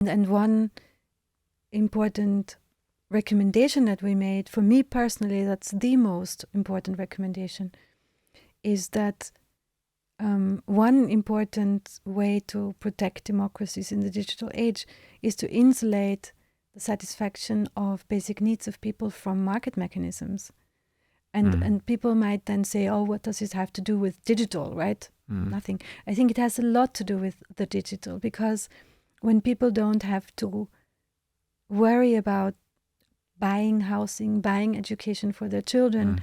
And one important recommendation that we made, for me personally, that's the most important recommendation, is that one important way to protect democracies in the digital age is to insulate the satisfaction of basic needs of people from market mechanisms. And people might then say, oh, what does this have to do with digital, right? Nothing. I think it has a lot to do with the digital, because when people don't have to worry about buying housing, buying education for their children,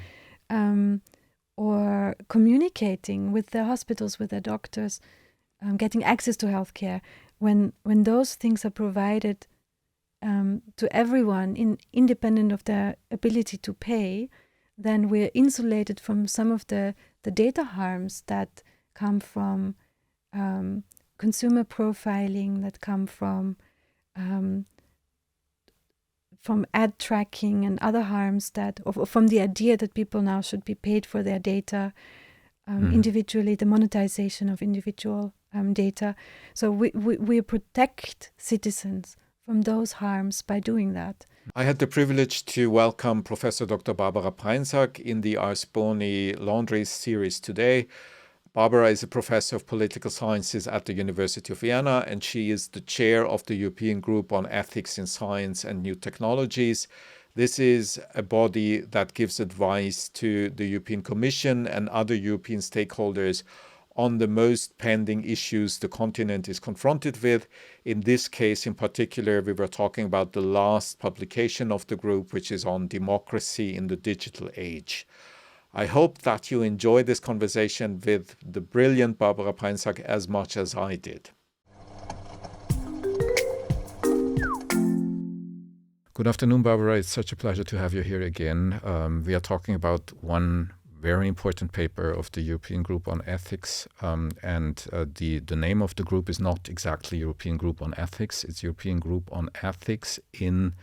or communicating with their hospitals, with their doctors, getting access to healthcare, when those things are provided to everyone, independent of their ability to pay, then we're insulated from some of the data harms that come from consumer profiling, that come from ad tracking and other harms, or from the idea that people now should be paid for their data individually, the monetization of individual data. So we protect citizens from those harms by doing that. I had the privilege to welcome Professor Dr. Barbara Prainsack in the Ars Boni Laundry series today. Barbara is a professor of political sciences at the University of Vienna, and she is the chair of the European Group on Ethics in Science and New Technologies. This is a body that gives advice to the European Commission and other European stakeholders on the most pending issues the continent is confronted with. In this case, in particular, we were talking about the last publication of the group, which is on democracy in the digital age. I hope that you enjoy this conversation with the brilliant Barbara Prainsack as much as I did. Good afternoon, Barbara. It's such a pleasure to have you here again. We are talking about one very important paper of the European Group on Ethics, and the name of the group is not exactly European Group on Ethics. It's European Group on Ethics in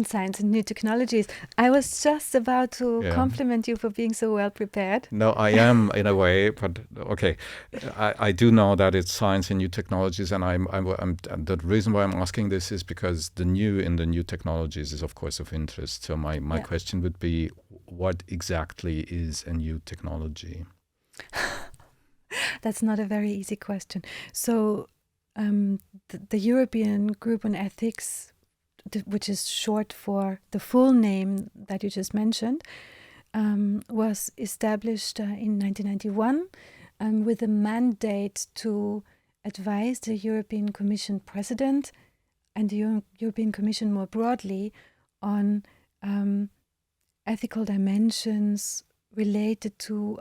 Science and New Technologies. I was just about to compliment you for being so well prepared. No, I am in a way, but okay. I do know that it's Science and New Technologies, and I'm the reason why I'm asking this is because the new in the new technologies is, of course, of interest. So my question would be, what exactly is a new technology? That's not a very easy question. So the European Group on Ethics, which is short for the full name that you just mentioned, was established in 1991 with a mandate to advise the European Commission President and the European Commission more broadly on ethical dimensions related to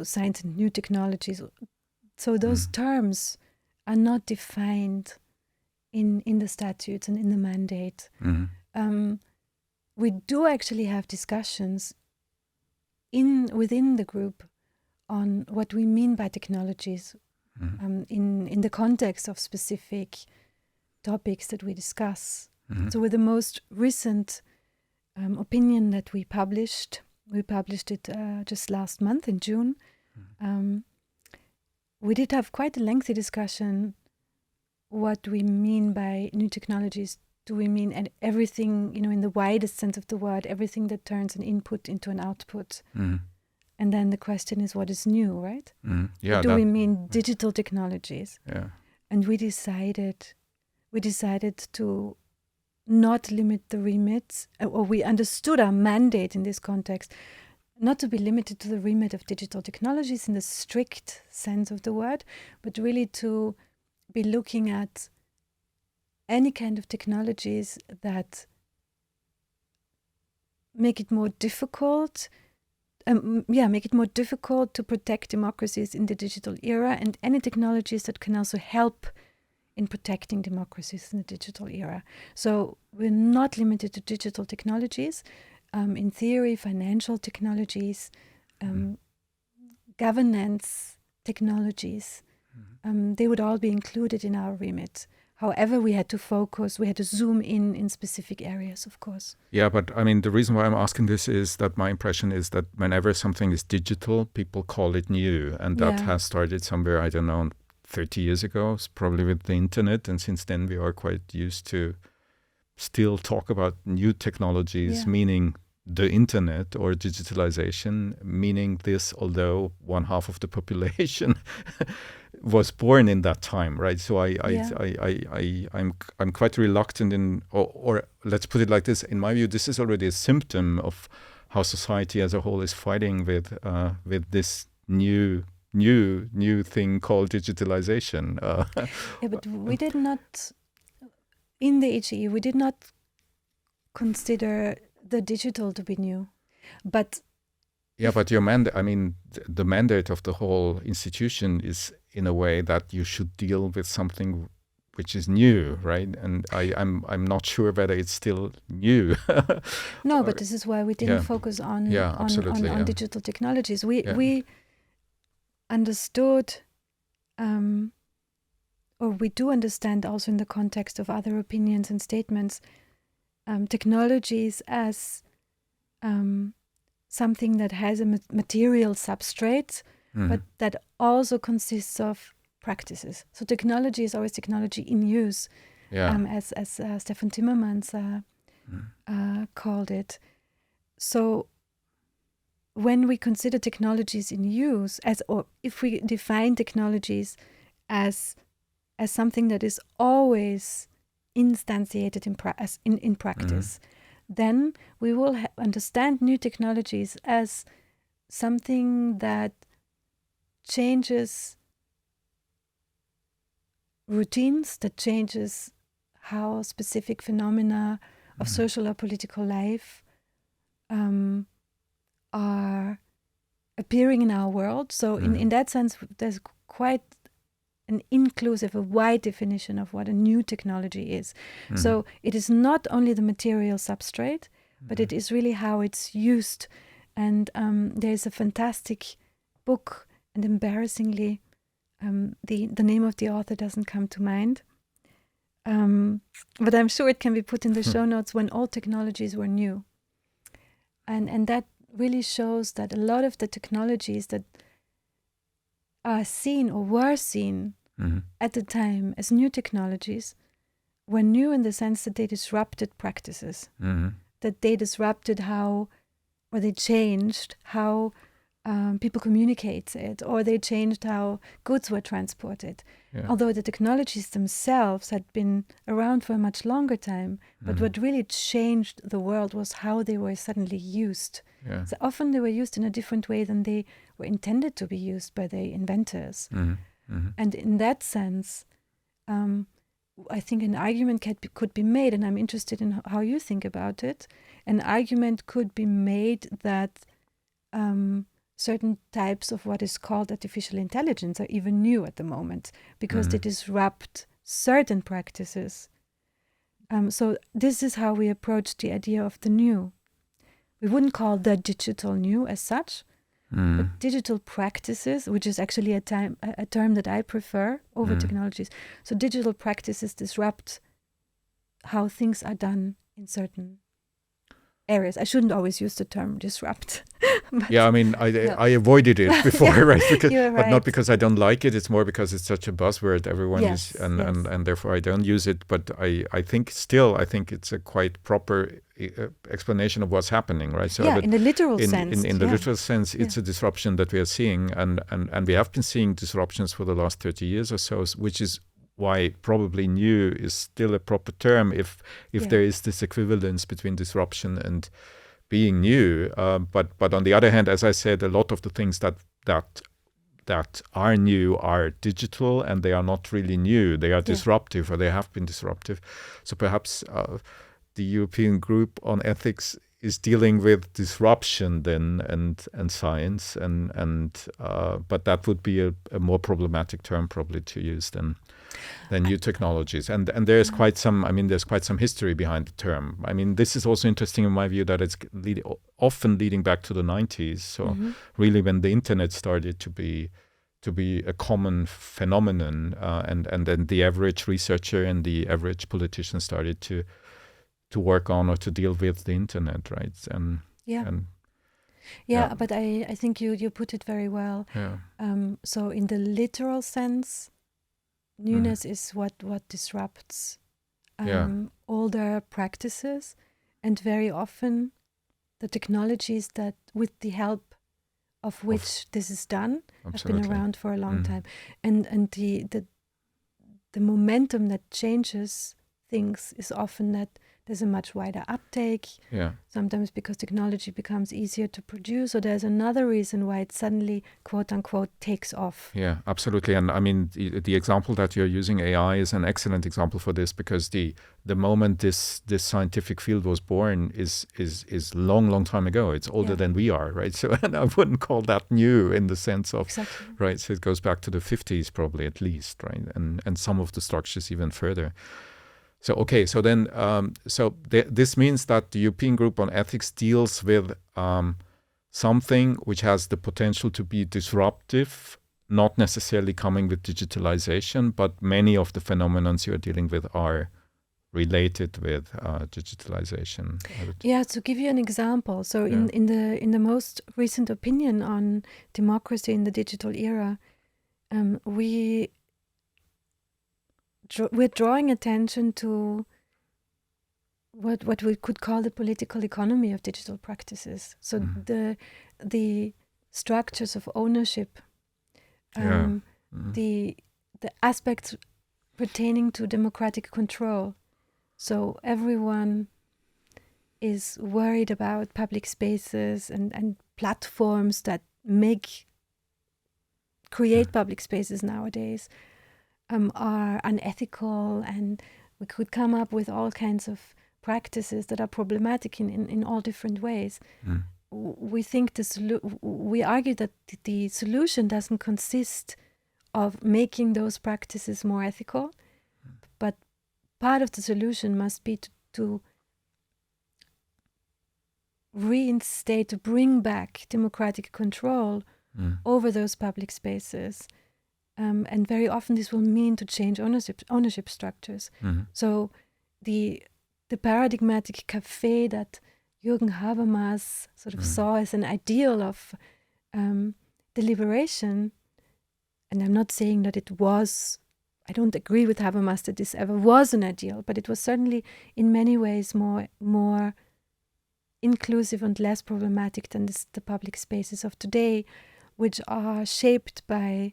science and new technologies. So those terms are not defined in the statutes and in the mandate. We do actually have discussions within the group on what we mean by technologies in the context of specific topics that we discuss. So with the most recent opinion that we published it just last month in June. We did have quite a lengthy discussion what we mean by new technologies. Do we mean everything, in the widest sense of the word, everything that turns an input into an output? And then the question is, what is new, right? Do we mean digital technologies? Yeah. And we decided to not limit the remit, or we understood our mandate in this context, not to be limited to the remit of digital technologies in the strict sense of the word, but really to be looking at any kind of technologies that make it more difficult to protect democracies in the digital era, and any technologies that can also help in protecting democracies in the digital era. So we're not limited to digital technologies. In theory, financial technologies, governance technologies, they would all be included in our remit. However, we had to zoom in specific areas, of course. Yeah, but I mean, the reason why I'm asking this is that my impression is that whenever something is digital, people call it new. And that has started somewhere, I don't know, 30 years ago, probably with the internet. And since then, we are quite used to still talk about new technologies, meaning the internet or digitalization, meaning this, although one half of the population was born in that time, right? So I'm quite reluctant or let's put it like this. In my view, this is already a symptom of how society as a whole is fighting with this new thing called digitalization. But we did not, in the HE, we did not consider the digital to be new, but but your mandate, I mean, the mandate of the whole institution is in a way that you should deal with something which is new, right? And I'm not sure whether it's still new. No, but this is why we didn't focus on digital technologies. We understood, or we do understand also in the context of other opinions and statements, technologies as something that has a material substrate, but that also consists of practices. So technology is always technology in use, as Stefan Timmermans called it. So when we consider technologies in use, or if we define technologies as something that is always instantiated in practice, then we will understand new technologies as something that changes routines, that changes how specific phenomena of social or political life are appearing in our world. So in that sense, there's quite an inclusive, a wide definition of what a new technology is. So it is not only the material substrate, but it is really how it's used. And there's a fantastic book, and embarrassingly, the name of the author doesn't come to mind. But I'm sure it can be put in the show notes, When All Technologies Were New. And that really shows that a lot of the technologies that are seen or were seen at the time as new technologies were new in the sense that they disrupted practices, that they disrupted how, or they changed how people communicated, or they changed how goods were transported. Although the technologies themselves had been around for a much longer time, but what really changed the world was how they were suddenly used. So often they were used in a different way than they were intended to be used by the inventors. And in that sense, I think an argument could be made, and I'm interested in how you think about it. An argument could be made that certain types of what is called artificial intelligence are even new at the moment because they disrupt certain practices. So this is how we approach the idea of the new. We wouldn't call the digital new as such, but digital practices, which is actually a term that I prefer over technologies. So digital practices disrupt how things are done in certain areas. I shouldn't always use the term disrupt. I mean, I avoided it before, right? But not because I don't like it. It's more because it's such a buzzword. Everyone is, and therefore I don't use it. But I think it's a quite proper explanation of what's happening, right? So in the literal sense. In the literal sense, it's a disruption that we are seeing, and we have been seeing disruptions for the last 30 years or so, which is why probably new is still a proper term if there is this equivalence between disruption and being new. But on the other hand, as I said, a lot of the things that are new are digital, and they are not really new. They are disruptive, or they have been disruptive. So perhaps the European Group on Ethics is dealing with disruption then and science, but that would be a more problematic term probably to use than new technologies. And there's quite some history behind the term. I mean, this is also interesting in my view that it's often leading back to the 90s. So really when the internet started to be a common phenomenon, and then the average researcher and the average politician started to work on or to deal with the internet, right? But I think you put it very well. So in the literal sense, Newness is what disrupts older practices, and very often the technologies that, with the help of which this is done, have been around for a long time, and the momentum that changes things is often that there's a much wider uptake. Sometimes because technology becomes easier to produce, or there's another reason why it suddenly, quote unquote, takes off. Yeah, absolutely. And I mean, the example that you're using, AI, is an excellent example for this, because the moment this scientific field was born is long time ago. It's older than we are, right? So, and I wouldn't call that new in the sense of, right? So it goes back to the 50s probably at least, right? And some of the structures even further. So, okay, so then, this means that the European Group on Ethics deals with something which has the potential to be disruptive, not necessarily coming with digitalization, but many of the phenomena you're dealing with are related with digitalization. Yeah, to give you an example, so in the most recent opinion on democracy in the digital era, we're drawing attention to what we could call the political economy of digital practices. So the structures of ownership, the aspects pertaining to democratic control. So everyone is worried about public spaces and platforms that create public spaces nowadays are unethical, and we could come up with all kinds of practices that are problematic in all different ways. We think we argue that the solution doesn't consist of making those practices more ethical, but part of the solution must be to reinstate, to bring back democratic control over those public spaces. And very often this will mean to change ownership structures. So the paradigmatic cafe that Jürgen Habermas sort of saw as an ideal of deliberation, and I'm not saying that it was, I don't agree with Habermas that this ever was an ideal, but it was certainly in many ways more inclusive and less problematic than the public spaces of today, which are shaped by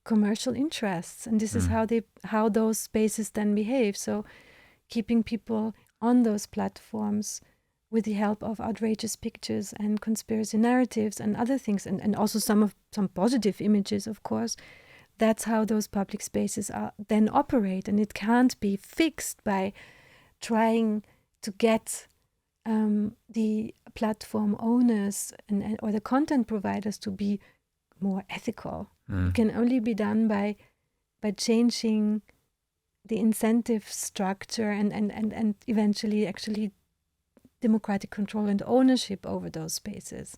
commercial interests, and this is how those spaces then behave. So keeping people on those platforms with the help of outrageous pictures and conspiracy narratives and other things, and also some positive images, of course. That's how those public spaces then operate, and it can't be fixed by trying to get the platform owners or the content providers to be more ethical. It can only be done by changing the incentive structure and eventually actually democratic control and ownership over those spaces.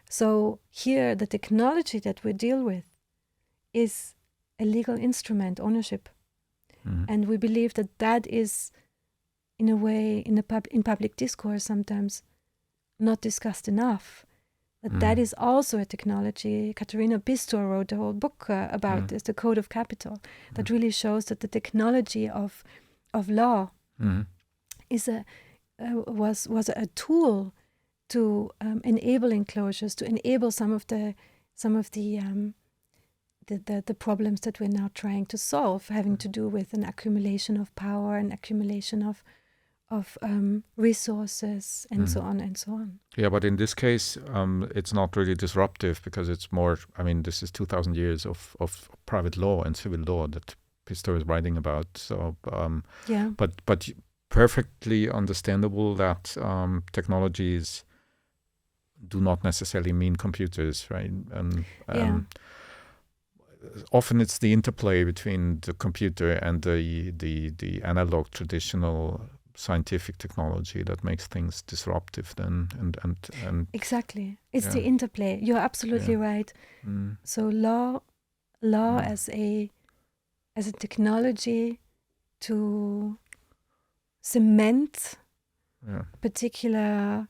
So here the technology that we deal with is a legal instrument, ownership. And we believe that is, in a way, in public discourse sometimes not discussed enough. That is also a technology. Katharina Bistor wrote a whole book about this, the Code of Capital, that really shows that the technology of law is was a tool to enable enclosures, to enable some of the problems that we're now trying to solve, having to do with an accumulation of power and accumulation of resources and so on and so on. Yeah, but in this case, it's not really disruptive, because it's more, I mean, this is 2,000 years of private law and civil law that Pistor is writing about. So, but perfectly understandable that technologies do not necessarily mean computers, right? Often it's the interplay between the computer and the analog traditional scientific technology that makes things disruptive then and exactly, it's the interplay. You're absolutely right. So law as a technology to cement particular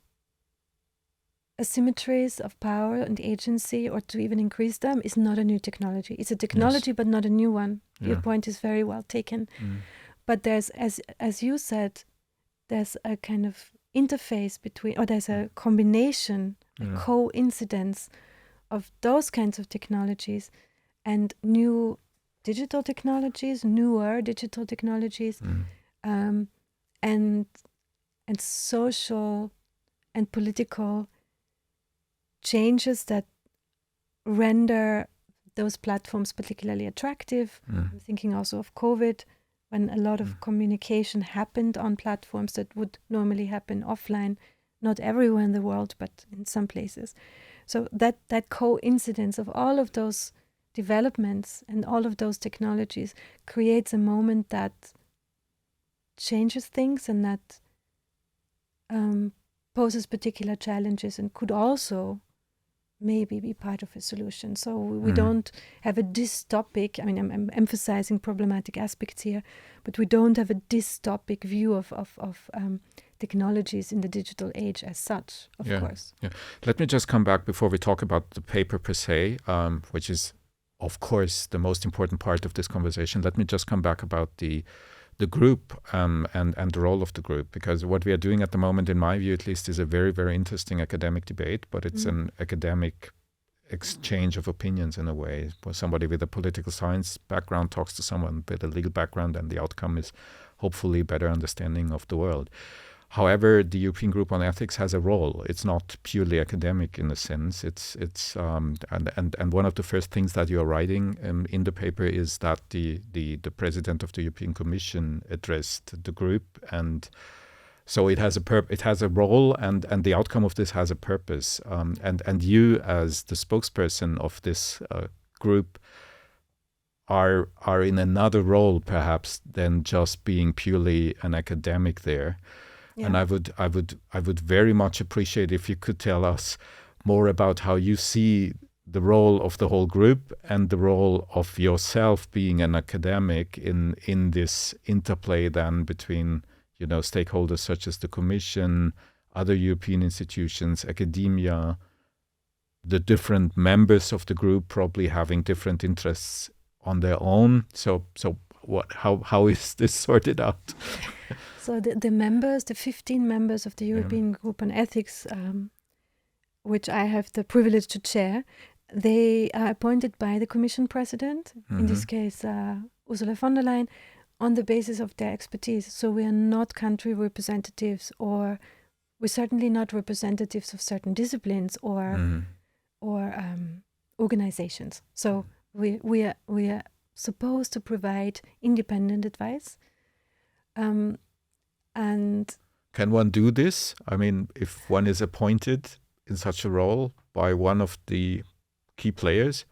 asymmetries of power and agency, or to even increase them, is not a new technology. It's a technology, but not a new one. Your point is very well taken. But there's, as you said, there's a kind of interface between, or there's a combination, a coincidence of those kinds of technologies and new digital technologies, newer digital technologies, and social and political changes that render those platforms particularly attractive. I'm thinking also of COVID, when a lot of communication happened on platforms that would normally happen offline, not everywhere in the world, but in some places. So that coincidence of all of those developments and all of those technologies creates a moment that changes things and that poses particular challenges and could also maybe be part of a solution. So we don't have a dystopic, I mean, I'm emphasizing problematic aspects here, but we don't have a dystopic view of technologies in the digital age as such, of course. Yeah. Let me just come back before we talk about the paper per se, which is, of course, the most important part of this conversation. Let me just come back about the group and the role of the group, because what we are doing at the moment, in my view at least, is a very, very interesting academic debate, but it's an academic exchange of opinions in a way, where somebody with a political science background talks to someone with a legal background, and the outcome is hopefully better understanding of the world. However, the European Group on Ethics has a role. It's not purely academic in a sense. And one of the first things that you're writing in the paper is that the president of the European Commission addressed the group, and so it has a role, and the outcome of this has a purpose. And you, as the spokesperson of this group, are in another role perhaps than just being purely an academic there. Yeah. And I would very much appreciate if you could tell us more about how you see the role of the whole group and the role of yourself being an academic in this interplay then between, stakeholders such as the Commission, other European institutions, academia, the different members of the group probably having different interests on their own. So how is this sorted out? So the members, the 15 members of the European Group on Ethics, which I have the privilege to chair, they are appointed by the Commission President, in this case Ursula von der Leyen, on the basis of their expertise. So we are not country representatives, or we're certainly not representatives of certain disciplines or organizations. So we are supposed to provide independent advice. And can one do this? I mean, if one is appointed in such a role by one of the key players?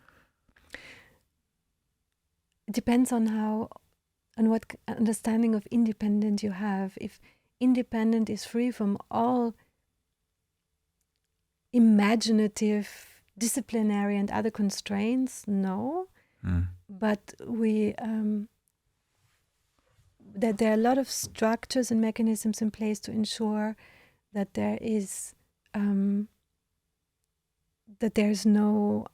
It depends on what understanding of independent you have. If independent is free from all imaginative, disciplinary and other constraints, no. But that there are a lot of structures and mechanisms in place to ensure that there is no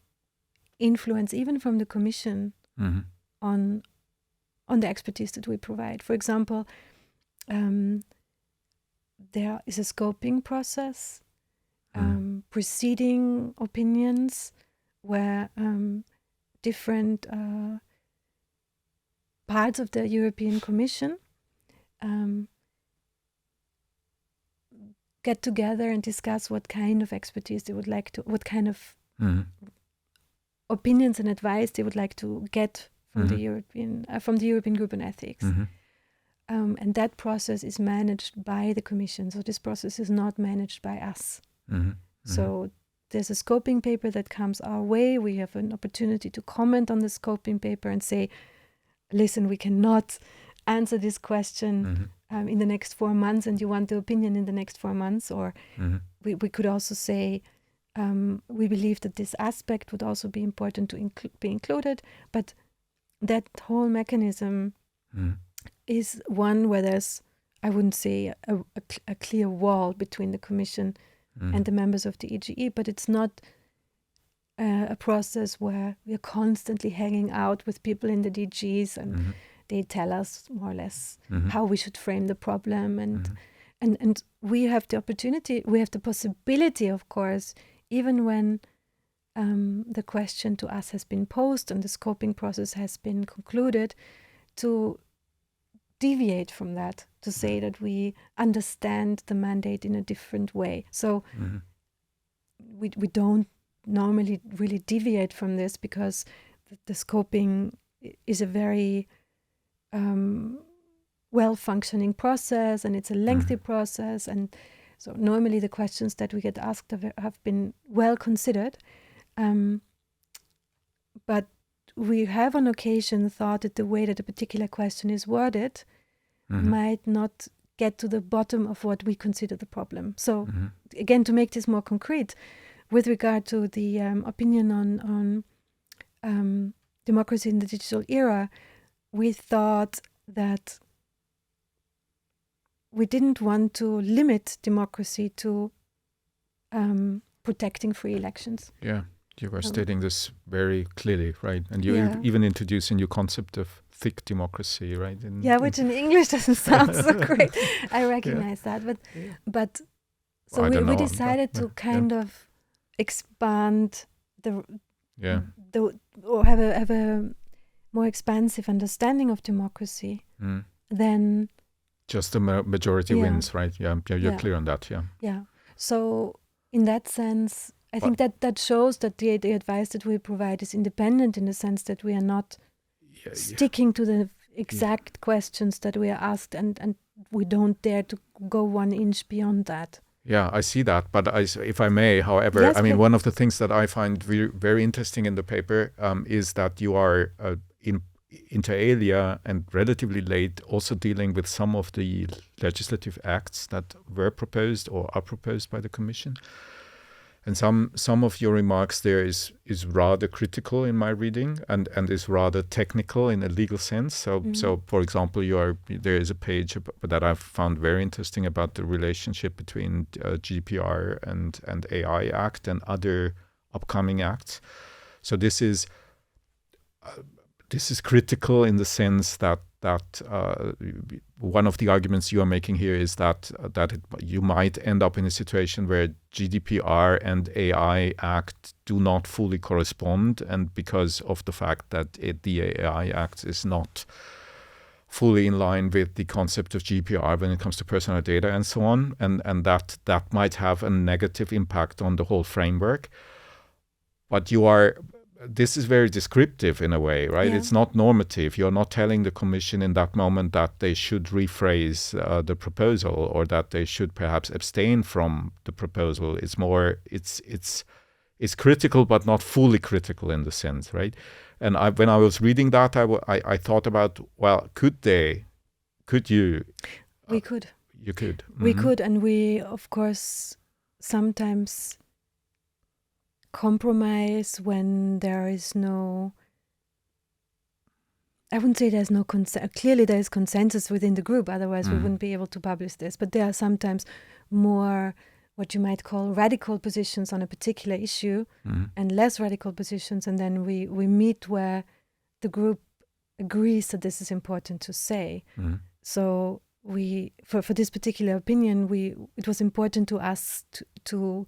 influence, even from the Commission, on the expertise that we provide. For example, there is a scoping process preceding opinions where different parts of the European Commission get together and discuss what kind of expertise they would like to, what kind of opinions and advice they would like to get from the European Group on Ethics. And that process is managed by the Commission. So this process is not managed by us. So there's a scoping paper that comes our way. We have an opportunity to comment on the scoping paper and say, listen, we cannot answer this question in the next 4 months, and you want the opinion in the next 4 months. Or we could also say, we believe that this aspect would also be important to be included. But that whole mechanism is one where there's, I wouldn't say a clear wall between the Commission and the members of the EGE, but it's not a process where we are constantly hanging out with people in the DGs and they tell us more or less how we should frame the problem, and we have the opportunity, we have the possibility, of course, even when the question to us has been posed and the scoping process has been concluded, to deviate from that, to say that we understand the mandate in a different way. So we don't normally really deviate from this, because the scoping is a very well-functioning process, and it's a lengthy process, and so normally the questions that we get asked have been well considered, but we have on occasion thought that the way that a particular question is worded might not get to the bottom of what we consider the problem. So again, to make this more concrete, with regard to the opinion on democracy in the digital era, we thought that we didn't want to limit democracy to protecting free elections. Yeah, you were stating this very clearly, right? And you even introduced a new concept of thick democracy, right? Which in English doesn't sound so great. I recognize that, but so we decided to kind of expand or have a more expansive understanding of democracy than just the majority wins, right? You're clear on that. Yeah. So in that sense, I think that shows that the advice that we provide is independent, in the sense that we are not sticking to the exact questions that we are asked, and we don't dare to go 1 inch beyond that. Yeah, I see that. But if I may, however, yes, I mean, one of the things that I find very interesting in the paper is that you are inter alia and relatively late also dealing with some of the legislative acts that were proposed or are proposed by the Commission. And some of your remarks there is rather critical in my reading, and is rather technical in a legal sense. So for example, there is a page that I've found very interesting about the relationship between GDPR and AI Act and other upcoming acts. So this is critical in the sense that one of the arguments you are making here is that you might end up in a situation where GDPR and AI Act do not fully correspond, and because of the fact that the AI Act is not fully in line with the concept of GDPR when it comes to personal data and so on, and that might have a negative impact on the whole framework. But this is very descriptive in a way, right? Yeah. It's not normative. You're not telling the Commission in that moment that they should rephrase the proposal, or that they should perhaps abstain from the proposal. It's more, it's critical, but not fully critical in the sense, right? And when I was reading that, I thought about, well, could you? We could. You could. We could, and we, of course, sometimes compromise when there is no, I wouldn't say there's no clearly there is consensus within the group, otherwise we wouldn't be able to publish this, but there are sometimes more what you might call radical positions on a particular issue and less radical positions, and then we meet where the group agrees that this is important to say. So we for this particular opinion, it was important to us to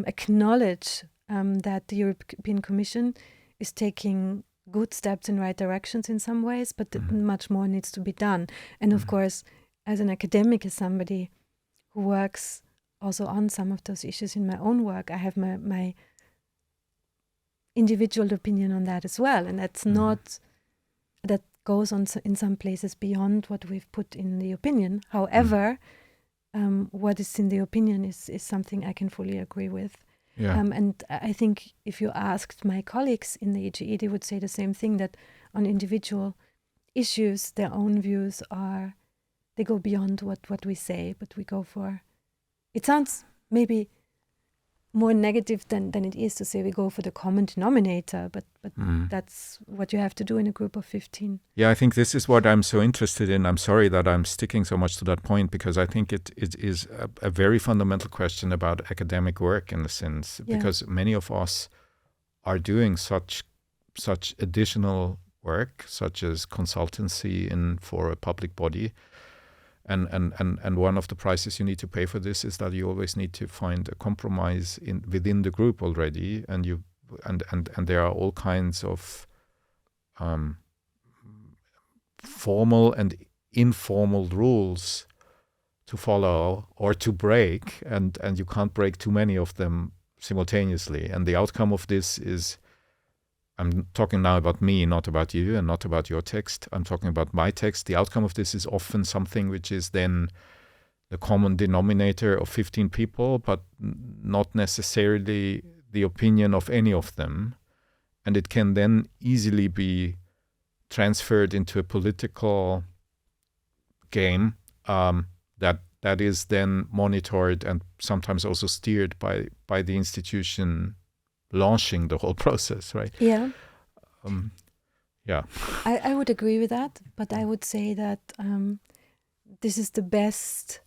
acknowledge that the European Commission is taking good steps in right directions in some ways, but much more needs to be done. And of course, as an academic, as somebody who works also on some of those issues in my own work, I have my individual opinion on that as well. And that's not, that goes on in some places beyond what we've put in the opinion. However, what is in the opinion is something I can fully agree with. Yeah. And I think if you asked my colleagues in the EGE, they would say the same thing, that on individual issues, their own views they go beyond what we say, but we go for, it sounds maybe more negative than it is to say we go for the common denominator, but that's what you have to do in a group of 15. Yeah, I think this is what I'm so interested in. I'm sorry that I'm sticking so much to that point, because I think it is a very fundamental question about academic work, in a sense, because many of us are doing such additional work, such as consultancy for a public body. And one of the prices you need to pay for this is that you always need to find a compromise within the group already, and there are all kinds of formal and informal rules to follow or to break, and you can't break too many of them simultaneously. And the outcome of this is, I'm talking now about me, not about you, and not about your text. I'm talking about my text. The outcome of this is often something which is then the common denominator of 15 people, but not necessarily the opinion of any of them. And it can then easily be transferred into a political game that is then monitored and sometimes also steered by the institution launching the whole process, right? Yeah. Yeah. I would agree with that, but I would say that this is the best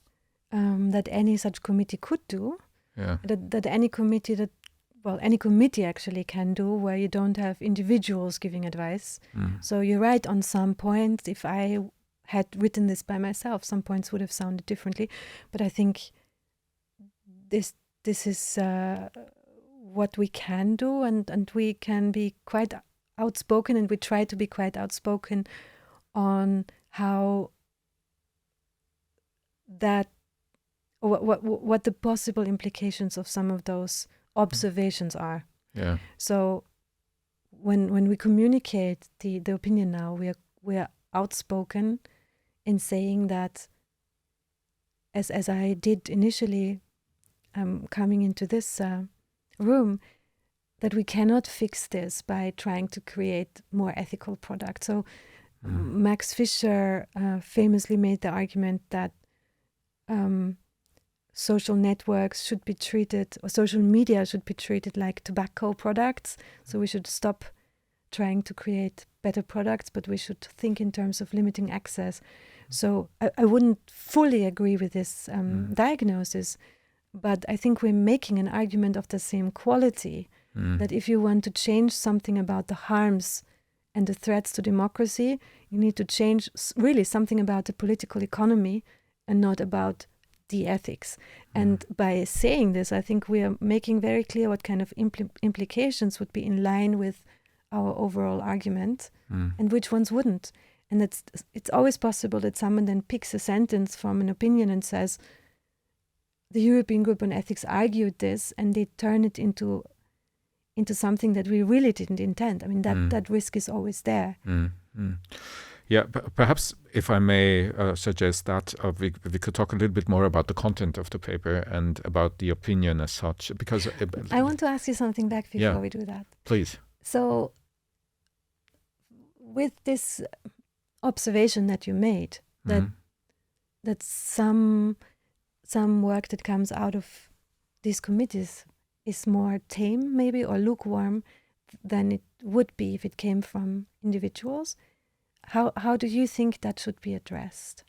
that any such committee could do. Yeah. That any committee actually can do, where you don't have individuals giving advice. So you're right on some points. If I had written this by myself, some points would have sounded differently. But I think this is what we can do, and we can be quite outspoken, and we try to be quite outspoken on how that, what the possible implications of some of those observations are. Yeah. So when we communicate the opinion now, we are outspoken in saying that, as I did initially coming into this room, that we cannot fix this by trying to create more ethical products. So Max Fischer famously made the argument that social networks should be treated, or social media should be treated like tobacco products. So we should stop trying to create better products, but we should think in terms of limiting access. So I wouldn't fully agree with this diagnosis, but I think we're making an argument of the same quality, that if you want to change something about the harms and the threats to democracy, you need to change really something about the political economy and not about the ethics. And by saying this, I think we are making very clear what kind of implications would be in line with our overall argument and which ones wouldn't. And it's always possible that someone then picks a sentence from an opinion and says, the European Group on Ethics argued this, and they turn it into something that we really didn't intend. I mean, that risk is always there. Yeah, perhaps if I may suggest that we could talk a little bit more about the content of the paper and about the opinion as such, because I want to ask you something back before we do that. Please. So with this observation that you made, that some work that comes out of these committees is more tame maybe, or lukewarm than it would be if it came from individuals. How do you think that should be addressed?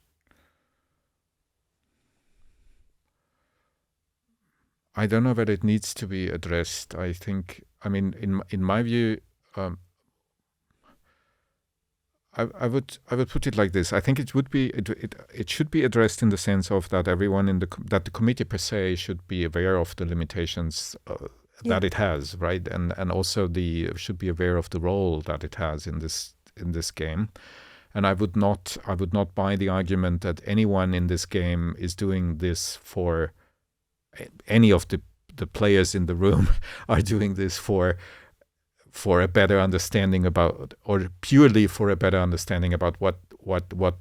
I don't know whether it needs to be addressed. I think, I mean, in my view, I would put it like this. I think it should be addressed in the sense of that everyone that the committee per se should be aware of the limitations that it has, right, and also should be aware of the role that it has in this game. And I would not buy the argument that anyone in this game is doing this for any of the players in the room are doing this for a better understanding about, or purely for a better understanding about what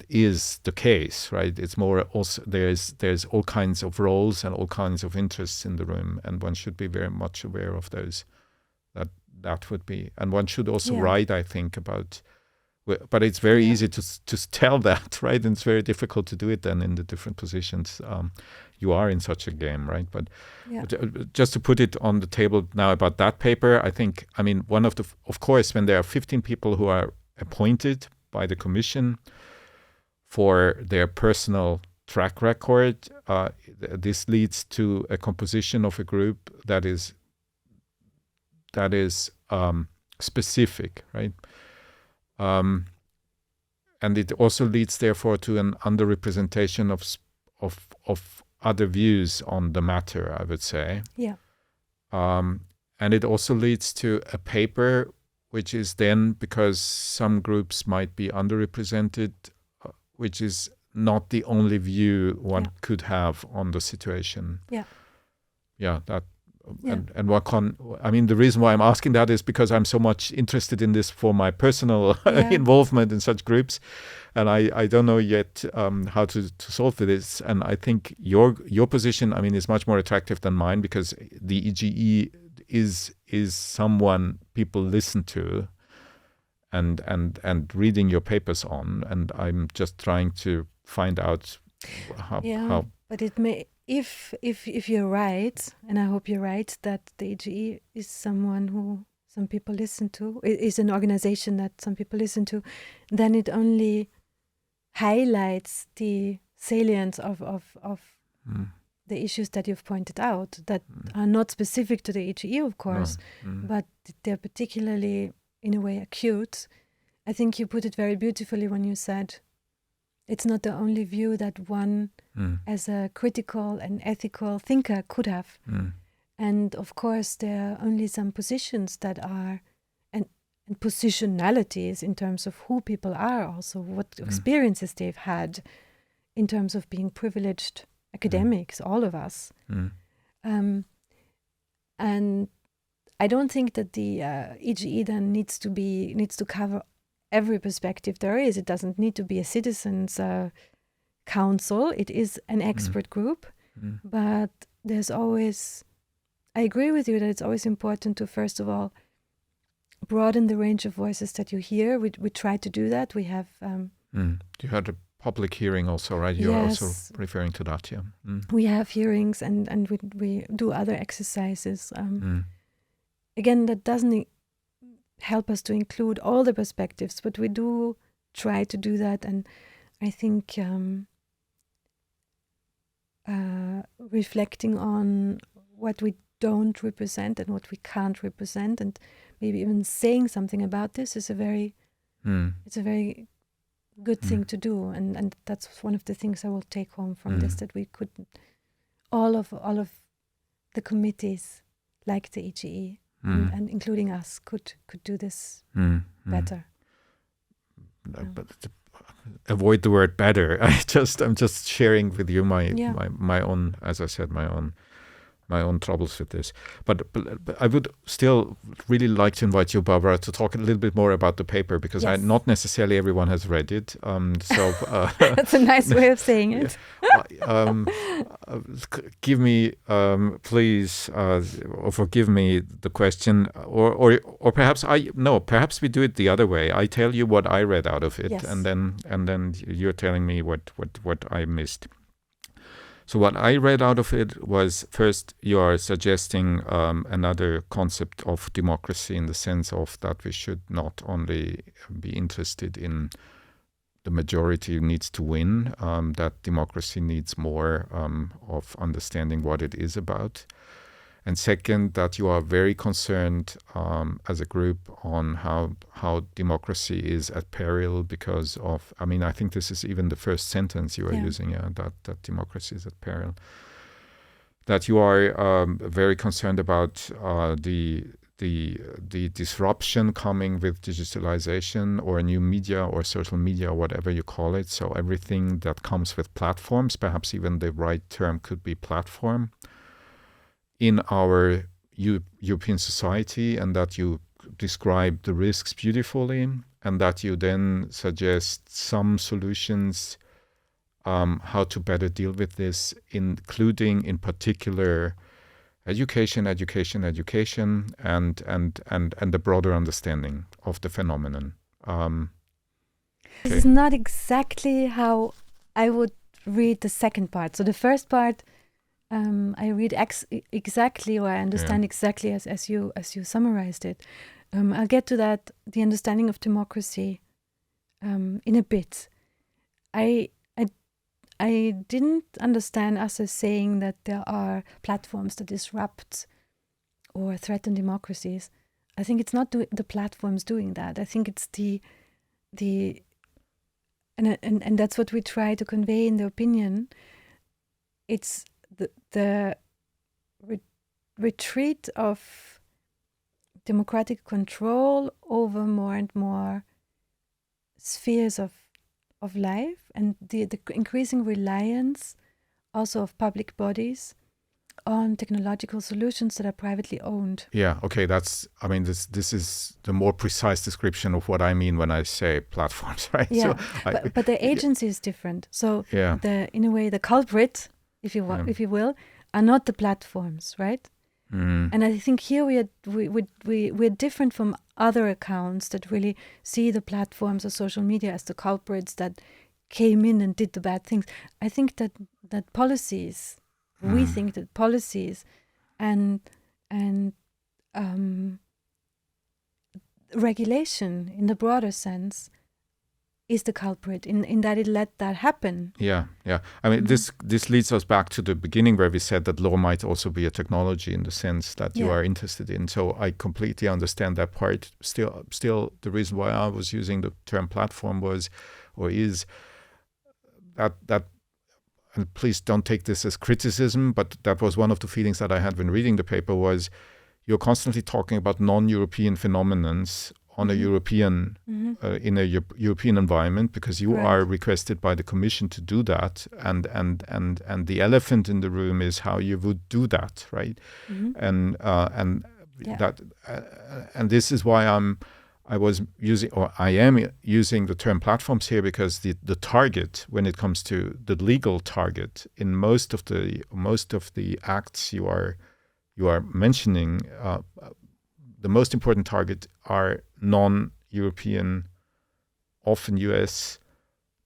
is the case, right? It's more also there's all kinds of roles and all kinds of interests in the room, and one should be very much aware of those. That would be, and one should also write, I think, about But it's very easy to tell that, right? And it's very difficult to do it then in the different positions you are in such a game, right? But just to put it on the table now about that paper, I mean, of course, when there are 15 people who are appointed by the commission for their personal track record, this leads to a composition of a group that is specific, right? And it also leads, therefore, to an underrepresentation of other views on the matter, I would say. Yeah. And it also leads to a paper which is then, because some groups might be underrepresented, which is not the only view one could have on the situation. Yeah. Yeah, that. Yeah. And the reason why I'm asking that is because I'm so much interested in this for my personal involvement in such groups, and I don't know yet how to solve this. And I think your position, I mean, is much more attractive than mine, because the EGE is someone people listen to, and reading your papers on, and I'm just trying to find out how. But it may. If you're right, and I hope you're right, that the EGE is someone who some people listen to, is an organization that some people listen to, then it only highlights the salience of the issues that you've pointed out, that are not specific to the EGE, of course, but they're particularly, in a way, acute. I think you put it very beautifully when you said, it's not the only view that one, as a critical and ethical thinker, could have. And of course, there are only some positions that are, and positionalities in terms of who people are, also what experiences they've had in terms of being privileged academics, all of us. And I don't think that the EGE then needs to cover every perspective there is. It doesn't need to be a citizens' council. It is an expert group, but there's always, I agree with you that it's always important to, first of all, broaden the range of voices that you hear. We try to do that. We have... You had a public hearing also, right? You're also referring to that, yeah. We have hearings and we do other exercises. Again, that doesn't help us to include all the perspectives, but we do try to do that. And I think reflecting on what we don't represent and what we can't represent, and maybe even saying something about this is a very good thing to do. And that's one of the things I will take home from this, that we could, all of the committees like the EGE, and including us, could do this better. But avoid the word better. I'm just sharing with you my own, as I said, my own troubles with this. But I would still really like to invite you, Barbara, to talk a little bit more about the paper, because not necessarily everyone has read it. That's a nice way of saying it. Give me, please, or forgive me the question, or perhaps perhaps we do it the other way. I tell you what I read out of it, and then you're telling me what I missed. So what I read out of it was, first, you are suggesting another concept of democracy, in the sense of that we should not only be interested in the majority needs to win, that democracy needs more of understanding what it is about. And second, that you are very concerned as a group on how democracy is at peril because of, I think this is even the first sentence you are using, that democracy is at peril. That you are very concerned about the disruption coming with digitalization or new media or social media or whatever you call it. So everything that comes with platforms, perhaps even the right term could be platform, in our European society, and that you describe the risks beautifully, and that you then suggest some solutions how to better deal with this, including in particular education, and the broader understanding of the phenomenon. This is not exactly how I would read the second part. So the first part, I read exactly, or I understand exactly as you summarized it. I'll get to that, the understanding of democracy, in a bit. I didn't understand us as saying that there are platforms that disrupt or threaten democracies. I think it's not the platforms doing that. I think it's and that's what we try to convey in the opinion. It's the retreat of democratic control over more and more spheres of life, and the increasing reliance also of public bodies on technological solutions that are privately owned. Yeah, okay, this is the more precise description of what I mean when I say platforms, right? Yeah, so but the agency is different. So in a way, the culprit, if you will, are not the platforms, right? And I think here we're different from other accounts that really see the platforms or social media as the culprits that came in and did the bad things. I think that policies, we think that policies and regulation in the broader sense is the culprit in that it let that happen. Yeah. I mean, this leads us back to the beginning where we said that law might also be a technology in the sense that you are interested in. So I completely understand that part. Still, the reason why I was using the term platform was, or is, that and please don't take this as criticism, but that was one of the feelings that I had when reading the paper was you're constantly talking about non-European phenomenons on a European, in a European environment, because you are requested by the Commission to do that, and the elephant in the room is how you would do that, right? And this is why I am using the term platforms here, because the target, when it comes to the legal target in most of the acts you are mentioning, the most important target are non-European, often US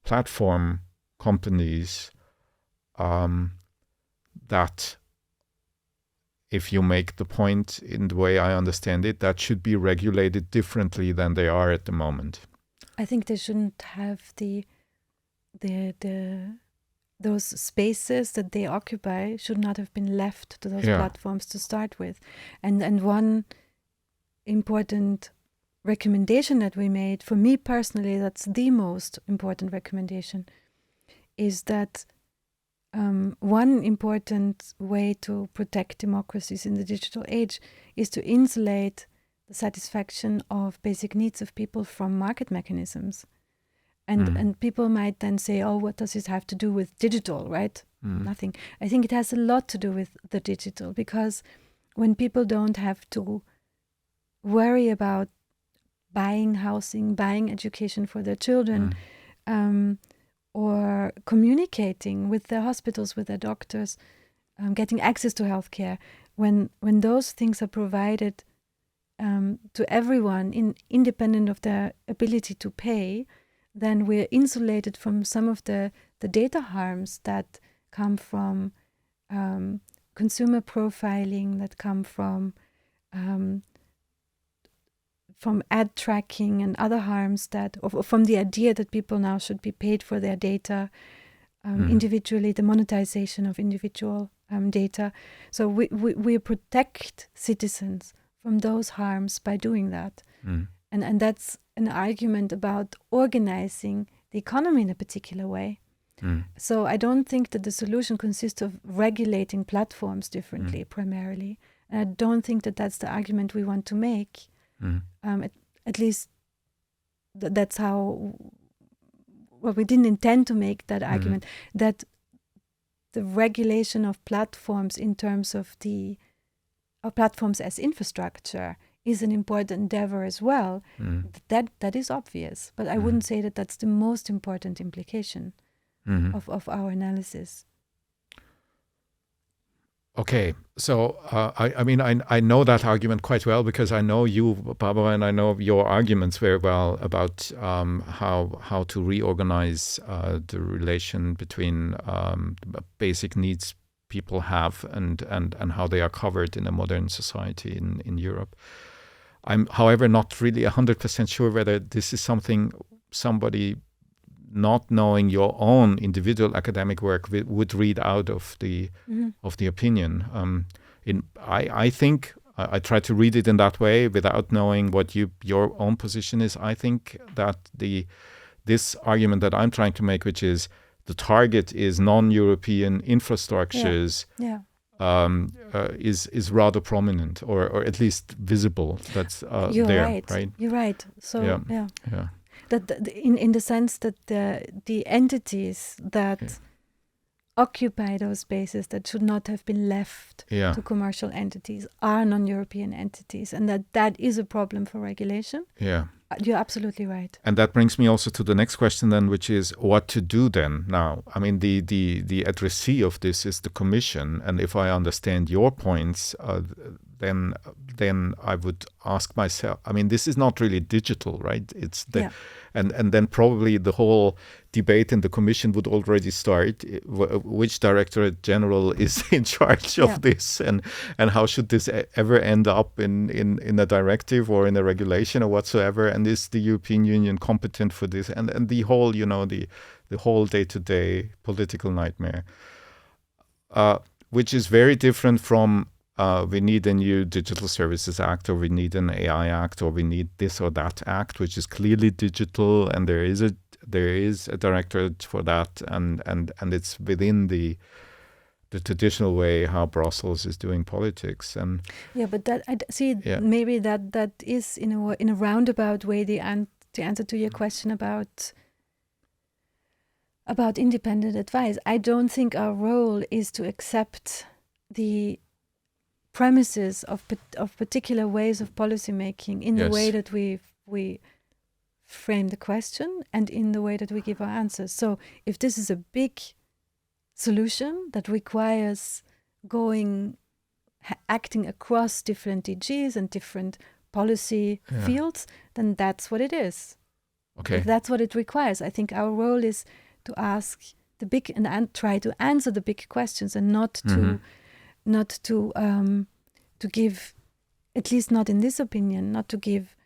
platform companies that, if you make the point in the way I understand it, that should be regulated differently than they are at the moment. I think they shouldn't have those spaces that they occupy should not have been left to those platforms to start with. And one important recommendation that we made, for me personally, that's the most important recommendation, is that one important way to protect democracies in the digital age is to insulate the satisfaction of basic needs of people from market mechanisms. And people might then say, oh, what does it have to do with digital, right? Nothing. I think it has a lot to do with the digital, because when people don't have to worry about buying housing, buying education for their children, or communicating with their hospitals, with their doctors, getting access to healthcare, when those things are provided to everyone, independent of their ability to pay, then we're insulated from some of the data harms that come from consumer profiling, that come from ad tracking and other harms from the idea that people now should be paid for their data individually, the monetization of individual data. So we protect citizens from those harms by doing that. And that's an argument about organizing the economy in a particular way. So I don't think that the solution consists of regulating platforms differently, primarily. And I don't think that that's the argument we want to make. At least that's how, well, we didn't intend to make that argument, that the regulation of platforms in terms of platforms as infrastructure is an important endeavor as well. That is obvious, but I wouldn't say that that's the most important implication of our analysis. Okay, so I know that argument quite well because I know you, Barbara, and I know your arguments very well about how to reorganize the relation between basic needs people have and how they are covered in a modern society in Europe. I'm, however, not really 100% sure whether this is something somebody not knowing your own individual academic work would read out of the opinion. I think I try to read it in that way without knowing what your own position is. I think that this argument that I'm trying to make, which is the target is non-European infrastructures, is rather prominent or at least visible. That's You're there, right? You're right. So yeah. That in the sense that the entities that occupy those spaces that should not have been left to commercial entities are non-European entities, and that is a problem for regulation. Yeah. You're absolutely right. And that brings me also to the next question then, which is what to do then now. I mean, the addressee of this is the Commission, and if I understand your points, then I would ask myself, I mean, this is not really digital, right? It's and then probably the whole debate in the Commission would already start. Which Directorate General is in charge of this, and how should this ever end up in a directive or in a regulation or whatsoever? And is the European Union competent for this? And the whole, the whole day-to-day political nightmare, which is very different from we need a new Digital Services Act, or we need an AI Act, or we need this or that act, which is clearly digital, and there is a directorate for that, and it's within the traditional way how Brussels is doing politics. And but that I see maybe that is in a roundabout way the answer to your question about independent advice. I don't think our role is to accept the premises of particular ways of policy making in the way that we frame the question and in the way that we give our answers. So if this is a big solution that requires acting across different DGs and different policy fields, then that's what it is. Okay. If that's what it requires, I think our role is to ask the big and try to answer the big questions, and not to give, at least not in this opinion, not to give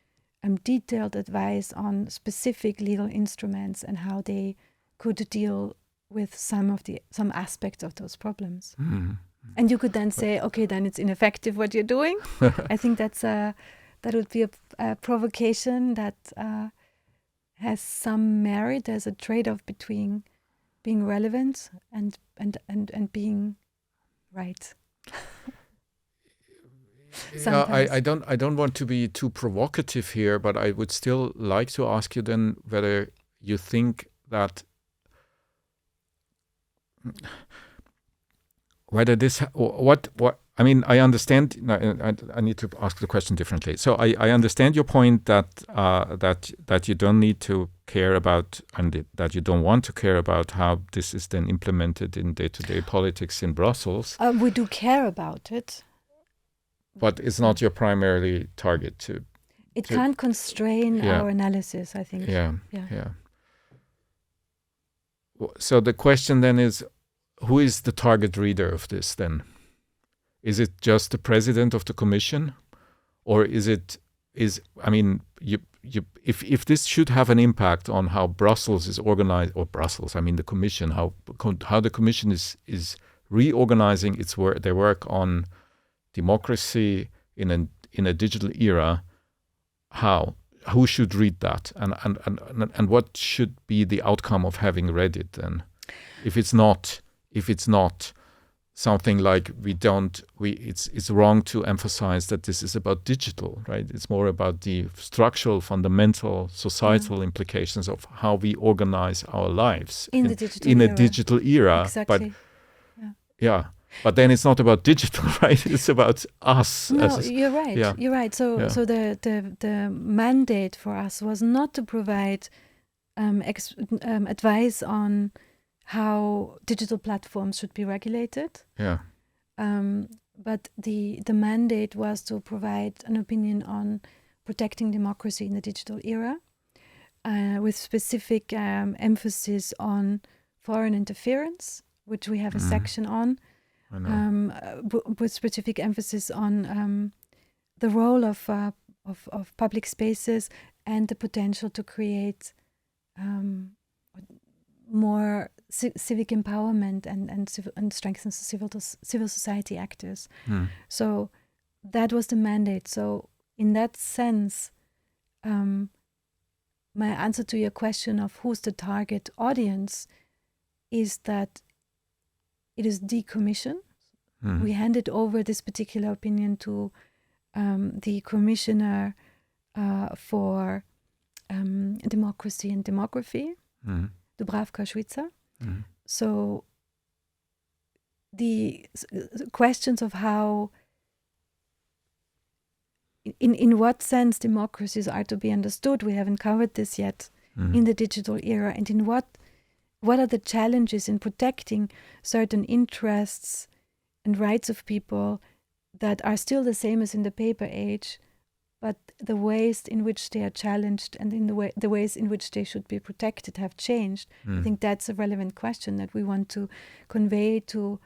detailed advice on specific legal instruments and how they could deal with some aspects of those problems. And you could then say, okay, then it's ineffective what you're doing. I think that would be a provocation that has some merit. There's a trade-off between being relevant and being right. I don't want to be too provocative here, but I would still like to ask you then whether you think that whether this what I mean, I understand. I need to ask the question differently. So I understand your point that you don't need to care about, and that you don't want to care about how this is then implemented in day-to-day politics in Brussels. We do care about it, but it's not your primary target. It can't constrain our analysis, I think. Yeah. So the question then is, who is the target reader of this then? Is it just the president of the Commission, or if this should have an impact on how Brussels is organized, or Brussels, I mean the Commission, how the Commission is reorganizing their work on democracy in a digital era, who should read that, and what should be the outcome of having read it then? If it's not something like it's wrong to emphasize that this is about digital, right? It's more about the structural, fundamental, societal implications of how we organize our lives in a digital era. Exactly. But then it's not about digital, right? It's about us. No, you're right. Yeah. You're right. So the mandate for us was not to provide advice on how digital platforms should be regulated. Yeah. But the mandate was to provide an opinion on protecting democracy in the digital era, with specific emphasis on foreign interference, which we have a section on, with specific emphasis on the role of public spaces and the potential to create more civic empowerment and strengthen civil society actors. So that was the mandate. So in that sense, my answer to your question of who's the target audience is that it is the commission. We handed over this particular opinion to the commissioner for democracy and demography, Dubravka Šuica. So the questions of how, in what sense democracies are to be understood, we haven't covered this yet in the digital era, and in what are the challenges in protecting certain interests and rights of people that are still the same as in the paper age, but the ways in which they are challenged and in the ways in which they should be protected have changed. I think that's a relevant question that we want to convey to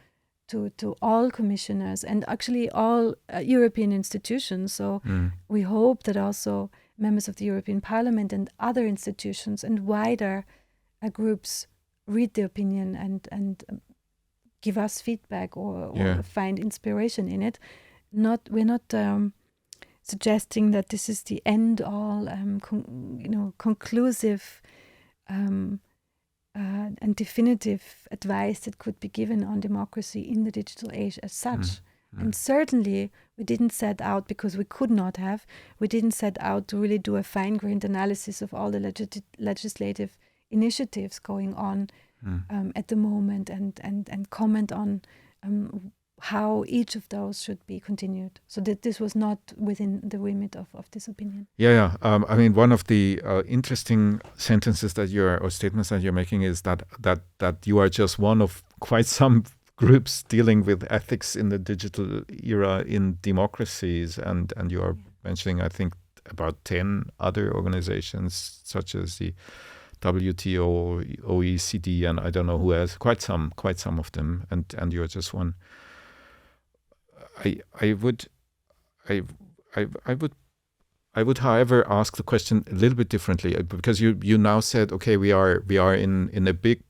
all commissioners and actually all European institutions. So we hope that also members of the European Parliament and other institutions and wider groups read the opinion and give us feedback or find inspiration in it. We're not suggesting that this is the end all, conclusive and definitive advice that could be given on democracy in the digital age as such. And certainly we didn't set out, because we could not have, we didn't set out to really do a fine-grained analysis of all the legislative initiatives going on at the moment and comment on how each of those should be continued. So that this was not within the remit of this opinion. I mean, one of the interesting sentences or statements that you're making is that you are just one of quite some groups dealing with ethics in the digital era in democracies, and you are mentioning, I think, about 10 other organizations such as the WTO, OECD, and I don't know who else, quite some of them, and you're just one. I would, however, ask the question a little bit differently, because you now said, okay, we are in a big,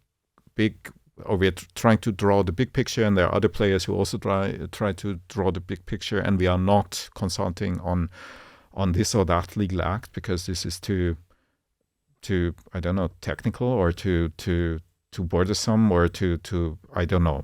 or we are trying to draw the big picture, and there are other players who also try to draw the big picture, and we are not consulting on this or that legal act because this is too I don't know, technical or too bothersome or to I don't know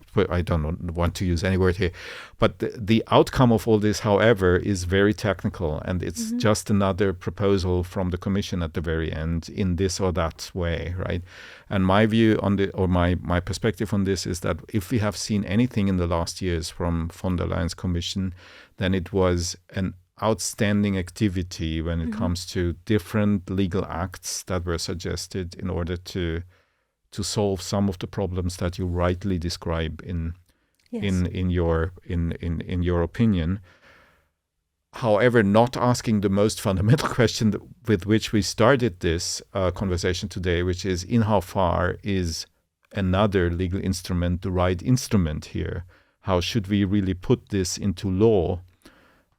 want to use any word here, but the outcome of all this, however, is very technical, and it's just another proposal from the Commission at the very end in this or that way, right? And my view on my perspective on this is that if we have seen anything in the last years from von der Leyen's Commission, then it was an outstanding activity when it comes to different legal acts that were suggested in order to solve some of the problems that you rightly describe in your opinion. However, not asking the most fundamental question with which we started this conversation today, which is, in how far is another legal instrument the right instrument here? How should we really put this into law?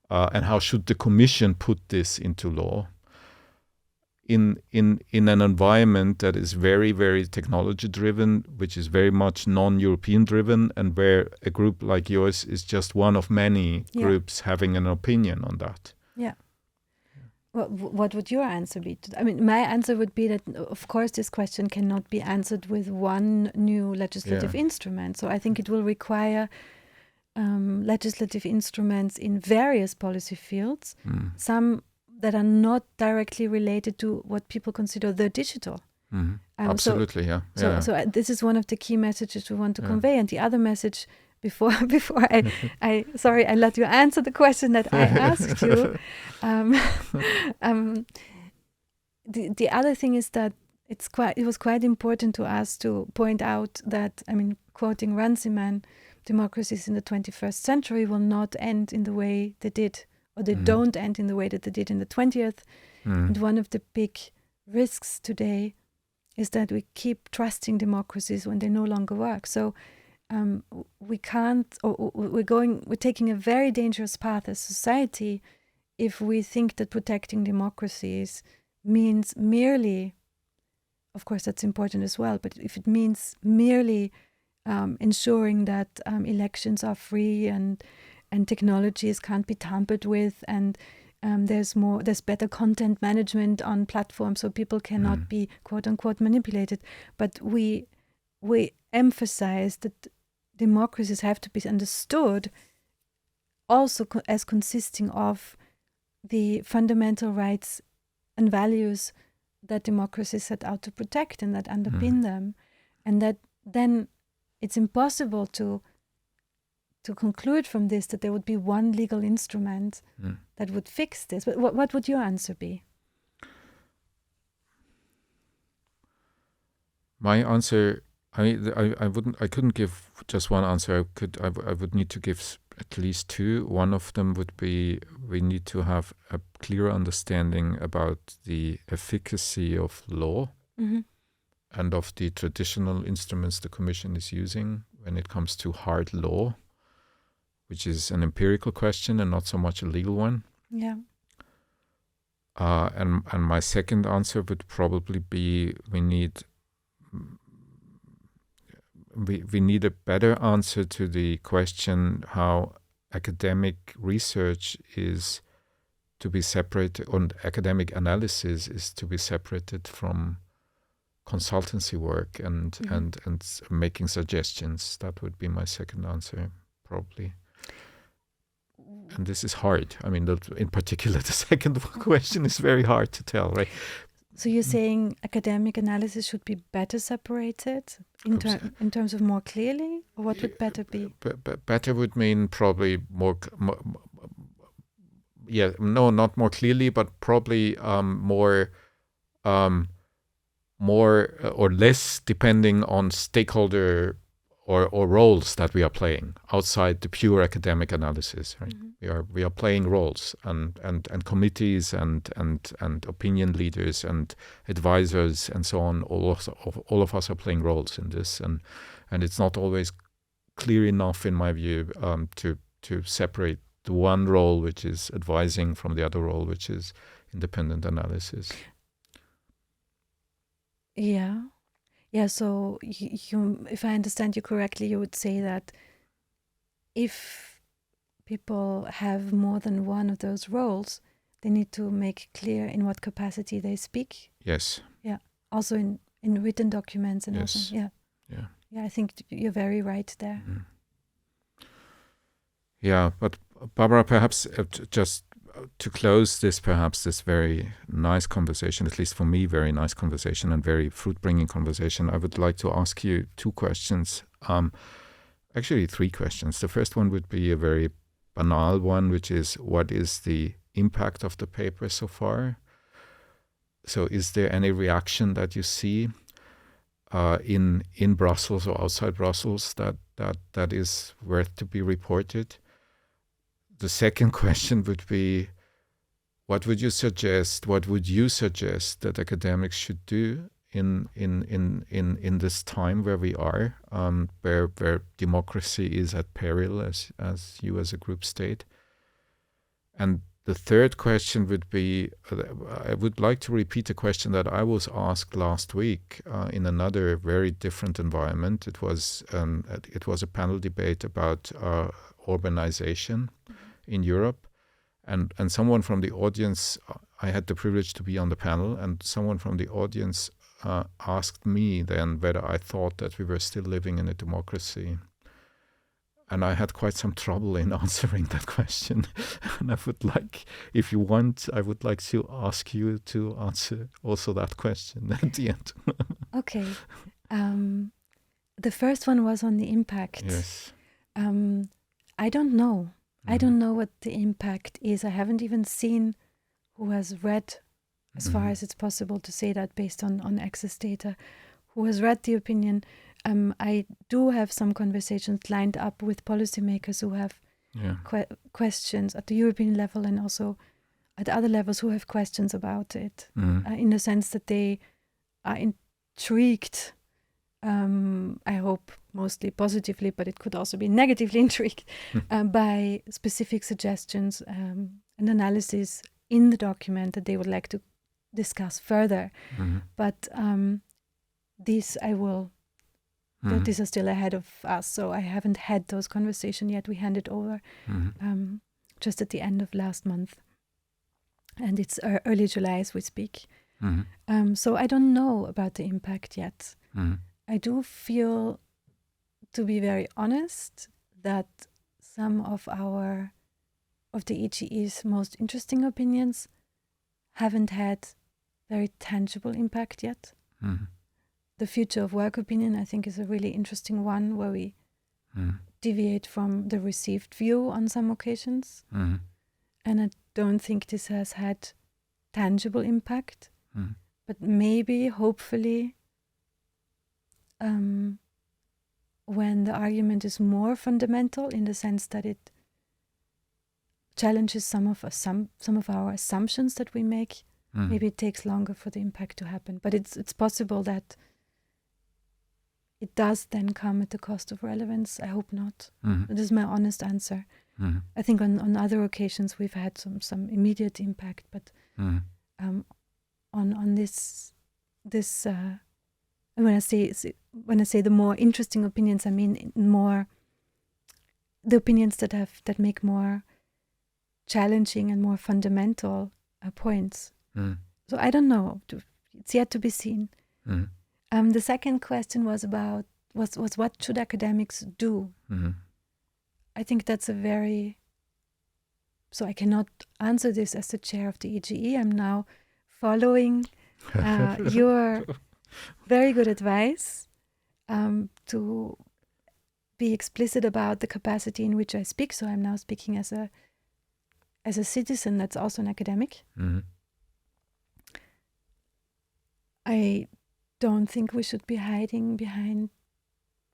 And how should the Commission put this into law in an environment that is very, very technology driven, which is very much non-European driven, and where a group like yours is just one of many groups having an opinion on that? Well, what would your answer be? I mean, my answer would be that, of course, this question cannot be answered with one new legislative instrument. So I think it will require legislative instruments in various policy fields, some that are not directly related to what people consider the digital. Absolutely, So this is one of the key messages we want to convey. And the other message, before I let you answer the question that I asked you. The other thing is that it was quite important to us to point out that, I mean, quoting Runciman, democracies in the 21st century will not end in the way they did, or they don't end in the way that they did in the 20th. And one of the big risks today is that we keep trusting democracies when they no longer work. So we can't, or we're taking a very dangerous path as society if we think that protecting democracies means merely, of course that's important as well, but if it means merely ensuring that elections are free and technologies can't be tampered with, and there's better content management on platforms so people cannot be quote unquote manipulated. But we emphasize that democracies have to be understood also as consisting of the fundamental rights and values that democracies set out to protect and that underpin them, and that then it's impossible to conclude from this that there would be one legal instrument that would fix this. But what would your answer be? My answer, I couldn't give just one answer. I would need to give at least two. One of them would be, we need to have a clear understanding about the efficacy of law and of the traditional instruments the Commission is using when it comes to hard law, which is an empirical question and not so much a legal one. Yeah. And my second answer would probably be, we need a better answer to the question how academic research is to be separated, and academic analysis is to be separated from consultancy work and making suggestions. That would be my second answer, probably. And this is hard. I mean, in particular, the second question is very hard to tell, right? So you're saying academic analysis should be better separated in terms of more clearly? Or what would better be? Better would mean probably more not more clearly, but probably more or less depending on stakeholder or roles that we are playing outside the pure academic analysis, right? We are playing roles and committees and opinion leaders and advisors and so on. All of us are playing roles in this, and it's not always clear enough, in my view, to separate the one role, which is advising, from the other role, which is independent analysis. Yeah. Yeah, so you, if I understand you correctly, you would say that if people have more than one of those roles, they need to make clear in what capacity they speak. Yes. Yeah. Also in written documents and yes. also, yeah. I think you're very right there. Yeah, but Barbara, perhaps just to close this very nice conversation, at least for me, very nice conversation and very fruit-bringing conversation, I would like to ask you two questions. Actually, three questions. The first one would be a very banal one, which is, what is the impact of the paper so far? So is there any reaction that you see in Brussels or outside Brussels that is worth to be reported? The second question would be, what would you suggest that academics should do in this time where we are, where democracy is at peril as you as a group state? And the third question would be, I would like to repeat a question that I was asked last week in another very different environment. It was a panel debate about urbanization in Europe, and someone from the audience, I had the privilege to be on the panel, and someone from the audience asked me then whether I thought that we were still living in a democracy. And I had quite some trouble in answering that question. And I would like, if you want, I would like to ask you to answer also that question at the end. Okay. The first one was on the impact. Yes. I don't know. I don't know what the impact is. I haven't even seen who has read, as far as it's possible to say that based on access data, who has read the opinion. I do have some conversations lined up with policymakers who have questions at the European level and also at other levels who have questions about it, in the sense that they are intrigued. I hope mostly positively, but it could also be negatively intrigued by specific suggestions and analysis in the document that they would like to discuss further. But these these are still ahead of us, so I haven't had those conversations yet. We handed over just at the end of last month, and it's early July as we speak. So I don't know about the impact yet. I do feel, to be very honest, that some of the EGE's most interesting opinions haven't had very tangible impact yet. The future of work opinion, I think, is a really interesting one where we deviate from the received view on some occasions. And I don't think this has had tangible impact, but maybe, hopefully, when the argument is more fundamental in the sense that it challenges some of our assumptions that we make, maybe it takes longer for the impact to happen. But it's possible that it does then come at the cost of relevance. I hope not. That is my honest answer. I think on other occasions we've had some immediate impact, but on this when I say the more interesting opinions, I mean more the opinions that make more challenging and more fundamental points. So I don't know. It's yet to be seen. The second question was about what should academics do? I think that's so I cannot answer this as the chair of the EGE. I'm now following your very good advice to be explicit about the capacity in which I speak. So I'm now speaking as a citizen that's also an academic. I don't think we should be hiding behind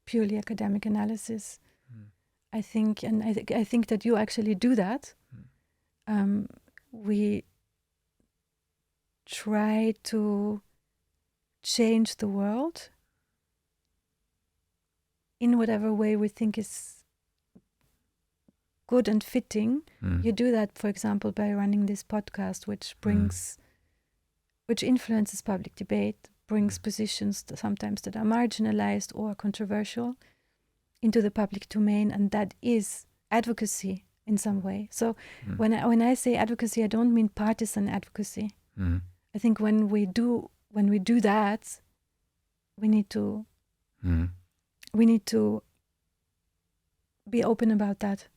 purely academic analysis. I think that you actually do that. We try to change the world in whatever way we think is good and fitting. You do that, for example, by running this podcast, which influences public debate, brings positions sometimes that are marginalized or controversial into the public domain, and that is advocacy in some way. So when I say advocacy, I don't mean partisan advocacy. I think when we do that, we need to be open about that.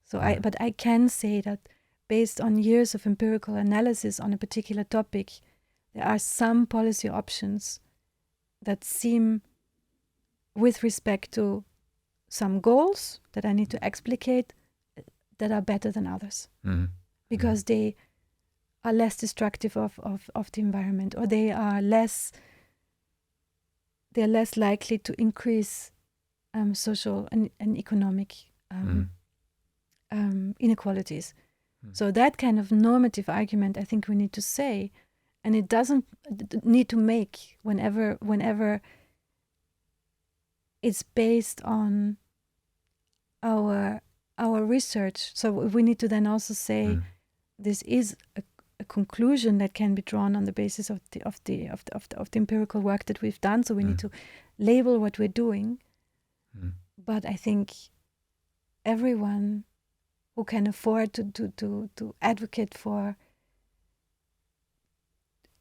So but I can say that based on years of empirical analysis on a particular topic, there are some policy options that seem, with respect to some goals that I need to explicate, that are better than others, because they are less destructive of the environment, or they're less likely to increase social and economic inequalities. So that kind of normative argument, I think we need to say, and it doesn't need to make whenever it's based on our research. So we need to then also say this is a conclusion that can be drawn on the basis of the empirical work that we've done. So we need to label what we're doing. But I think everyone who can afford to advocate for,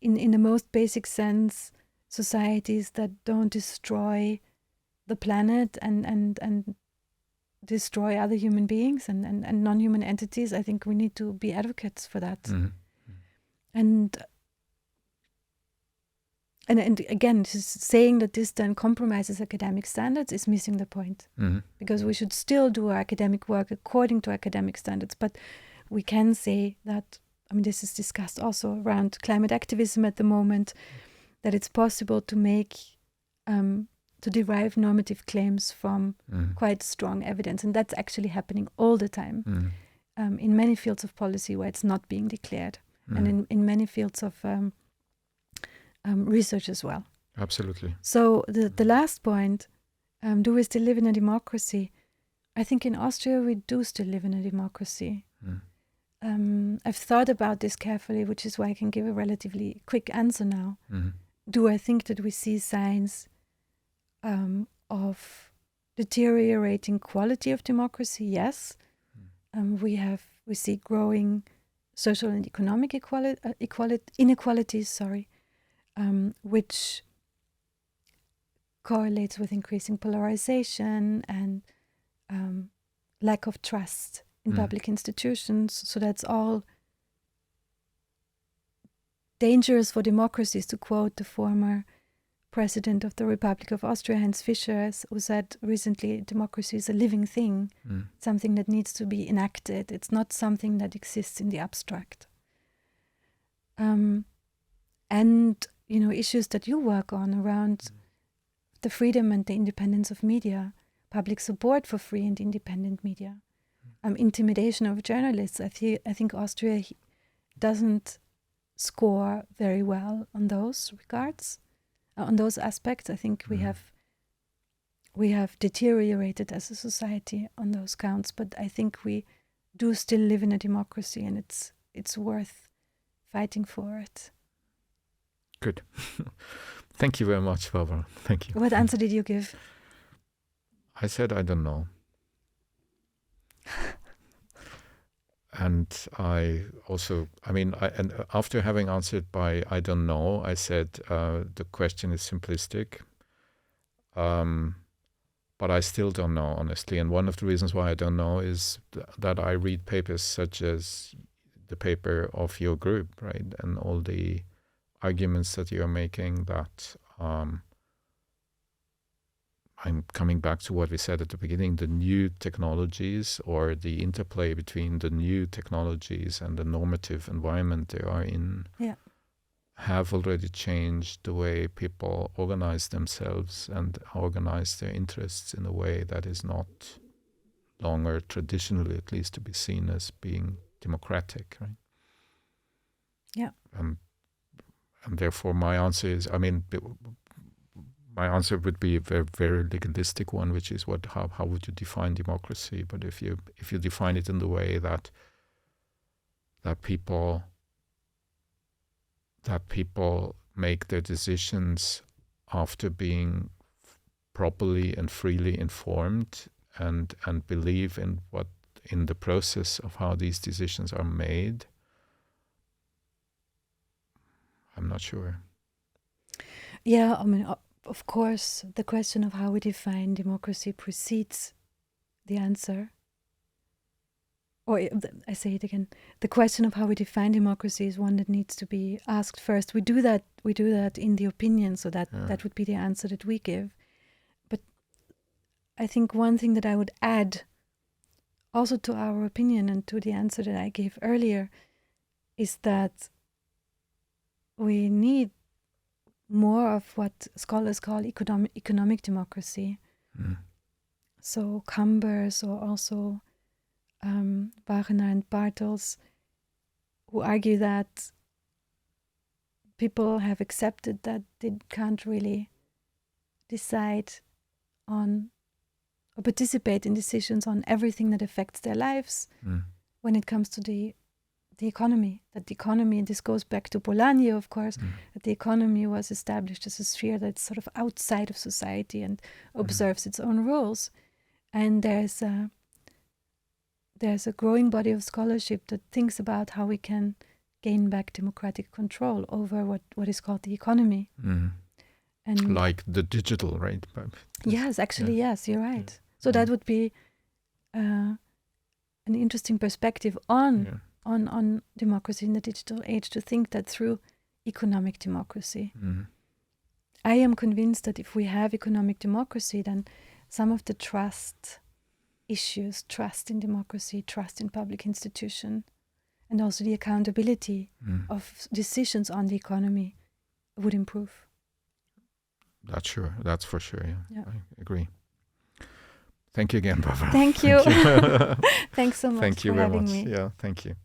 in the most basic sense, societies that don't destroy the planet and destroy other human beings and non-human entities, I think we need to be advocates for that. And again, just saying that this then compromises academic standards is missing the point, because we should still do our academic work according to academic standards. But we can say that, I mean, this is discussed also around climate activism at the moment, that it's possible to make to derive normative claims from quite strong evidence. And that's actually happening all the time in many fields of policy where it's not being declared, and in many fields of research as well. Absolutely. So the last point, do we still live in a democracy? I think in Austria we do still live in a democracy. I've thought about this carefully, which is why I can give a relatively quick answer now. Do I think that we see signs of deteriorating quality of democracy? Yes. We see growing social and economic inequalities, which correlates with increasing polarization and lack of trust in public institutions. So that's all dangerous for democracies, to quote the former president of the Republic of Austria, Heinz Fischer, who said recently, democracy is a living thing, something that needs to be enacted. It's not something that exists in the abstract. And, issues that you work on around the freedom and the independence of media, public support for free and independent media, intimidation of journalists. I think Austria doesn't score very well on those regards, on those aspects. I think we have deteriorated as a society on those counts, but I think we do still live in a democracy, and it's worth fighting for it. Good. Thank you very much, Barbara. Thank you. What answer did you give? I said, I don't know. And I also, and after having answered by I don't know, I said the question is simplistic, but I still don't know, honestly. And one of the reasons why I don't know is that I read papers such as the paper of your group, right? And all the arguments that you're making that I'm coming back to what we said at the beginning, the new technologies or the interplay between the new technologies and the normative environment they are in have already changed the way people organize themselves and organize their interests in a way that is not longer traditionally, at least, to be seen as being democratic, right? Yeah. And therefore my answer is, my answer would be a very, very legalistic one, which is how would you define democracy? But if you define it in the way that people make their decisions after being properly and freely informed and believe in the process of how these decisions are made, I'm not sure. Yeah, of course, the question of how we define democracy precedes the answer. Or I say it again, the question of how we define democracy is one that needs to be asked first. We do that in the opinion, so that would be the answer that we give. But I think one thing that I would add also to our opinion and to the answer that I gave earlier is that we need more of what scholars call economic democracy. So Chambers, or also Wagner and Bartels, who argue that people have accepted that they can't really decide on or participate in decisions on everything that affects their lives when it comes to the economy. That the economy, and this goes back to Polanyi, of course, that the economy was established as a sphere that's sort of outside of society and observes its own rules. And there's a growing body of scholarship that thinks about how we can gain back democratic control over what is called the economy. And like the digital, right? Yes, actually, yes, you're right. So that would be an interesting perspective on democracy in the digital age, to think that through economic democracy. I am convinced that if we have economic democracy, then some of the trust issues, trust in democracy, trust in public institution, and also the accountability of decisions on the economy would improve. That's sure. That's for sure. Yeah. I agree. Thank you again, Barbara. Thank you. Thanks so much Thank you for very having much. me. Yeah, thank you.